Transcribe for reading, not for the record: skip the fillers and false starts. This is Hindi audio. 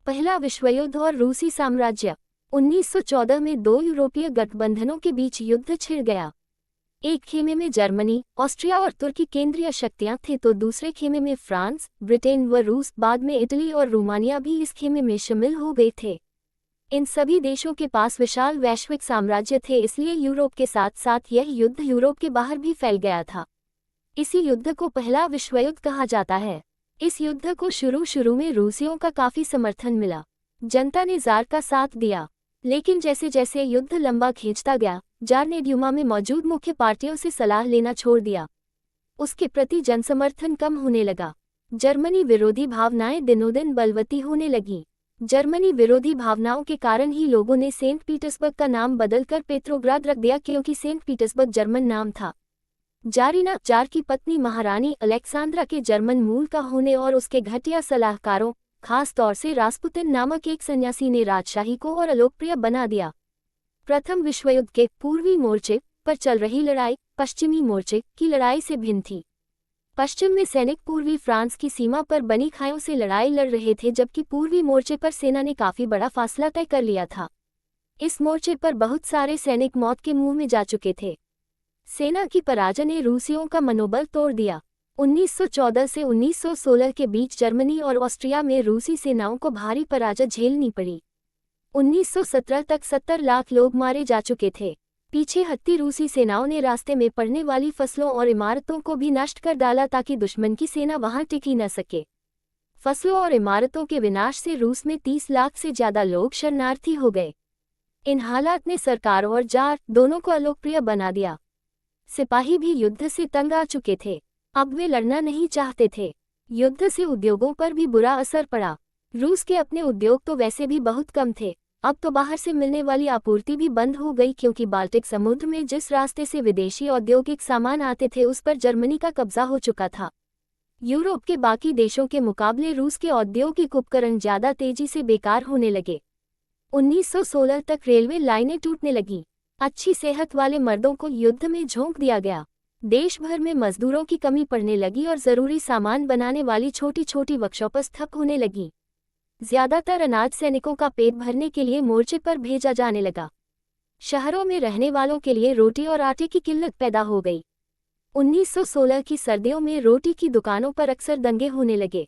पहला विश्व युद्ध और रूसी साम्राज्य। 1914 में दो यूरोपीय गठबंधनों के बीच युद्ध छिड़ गया। एक खेमे में जर्मनी, ऑस्ट्रिया और तुर्की केंद्रीय शक्तियां थे तो दूसरे खेमे में फ्रांस, ब्रिटेन व रूस, बाद में इटली और रोमानिया भी इस खेमे में शामिल हो गए थे। इन सभी देशों के पास विशाल वैश्विक साम्राज्य थे, इसलिए यूरोप के साथ साथ यह युद्ध यूरोप के बाहर भी फैल गया था। इसी युद्ध को पहला विश्व युद्ध कहा जाता है। इस युद्ध को शुरू में रूसियों का काफी समर्थन मिला। जनता ने जार का साथ दिया, लेकिन जैसे जैसे युद्ध लंबा खींचता गया, जार ने ड्यूमा में मौजूद मुख्य पार्टियों से सलाह लेना छोड़ दिया। उसके प्रति जनसमर्थन कम होने लगा। जर्मनी विरोधी भावनाएं दिनोंदिन बलवती होने लगीं। जर्मनी विरोधी भावनाओं के कारण ही लोगों ने सेंट पीटर्सबर्ग का नाम बदलकर पेट्रोग्राद रख दिया, क्योंकि सेंट पीटर्सबर्ग जर्मन नाम था। जारीना, जार की पत्नी महारानी अलेक्सांद्रा के जर्मन मूल का होने और उसके घटिया सलाहकारों, खास तौर से रास्पुतिन नामक एक सन्यासी ने राजशाही को और अलोकप्रिय बना दिया। प्रथम विश्व युद्ध के पूर्वी मोर्चे पर चल रही लड़ाई पश्चिमी मोर्चे की लड़ाई से भिन्न थी। पश्चिम में सैनिक पूर्वी फ्रांस की सीमा पर बनी खाइयों से लड़ाई लड़ रहे थे, जबकि पूर्वी मोर्चे पर सेना ने काफी बड़ा फासला तय कर लिया था। इस मोर्चे पर बहुत सारे सैनिक मौत के मुंह में जा चुके थे। सेना की पराजय ने रूसियों का मनोबल तोड़ दिया। 1914 से 1916 के बीच जर्मनी और ऑस्ट्रिया में रूसी सेनाओं को भारी पराजय झेलनी पड़ी। 1917 तक 70 लाख लोग मारे जा चुके थे। पीछे हटती रूसी सेनाओं ने रास्ते में पड़ने वाली फसलों और इमारतों को भी नष्ट कर डाला ताकि दुश्मन की सेना वहां टिकी न सके। फसलों और इमारतों के विनाश से रूस में 30 लाख से ज्यादा लोग शरणार्थी हो गए। इन हालात ने सरकार और जार दोनों को अलोकप्रिय बना दिया। सिपाही भी युद्ध से तंग आ चुके थे। अब वे लड़ना नहीं चाहते थे। युद्ध से उद्योगों पर भी बुरा असर पड़ा। रूस के अपने उद्योग तो वैसे भी बहुत कम थे, अब तो बाहर से मिलने वाली आपूर्ति भी बंद हो गई, क्योंकि बाल्टिक समुद्र में जिस रास्ते से विदेशी औद्योगिक सामान आते थे उस पर जर्मनी का कब्जा हो चुका था। यूरोप के बाकी देशों के मुकाबले रूस के औद्योगिक उपकरण ज्यादा तेजी से बेकार होने लगे। 1916 तक रेलवे लाइनें टूटने लगीं। अच्छी सेहत वाले मर्दों को युद्ध में झोंक दिया गया। देश भर में मजदूरों की कमी पड़ने लगी और जरूरी सामान बनाने वाली छोटी छोटी वर्कशॉप्स ठप होने लगी। ज्यादातर अनाज सैनिकों का पेट भरने के लिए मोर्चे पर भेजा जाने लगा। शहरों में रहने वालों के लिए रोटी और आटे की किल्लत पैदा हो गई। 1916 की सर्दियों में रोटी की दुकानों पर अक्सर दंगे होने लगे।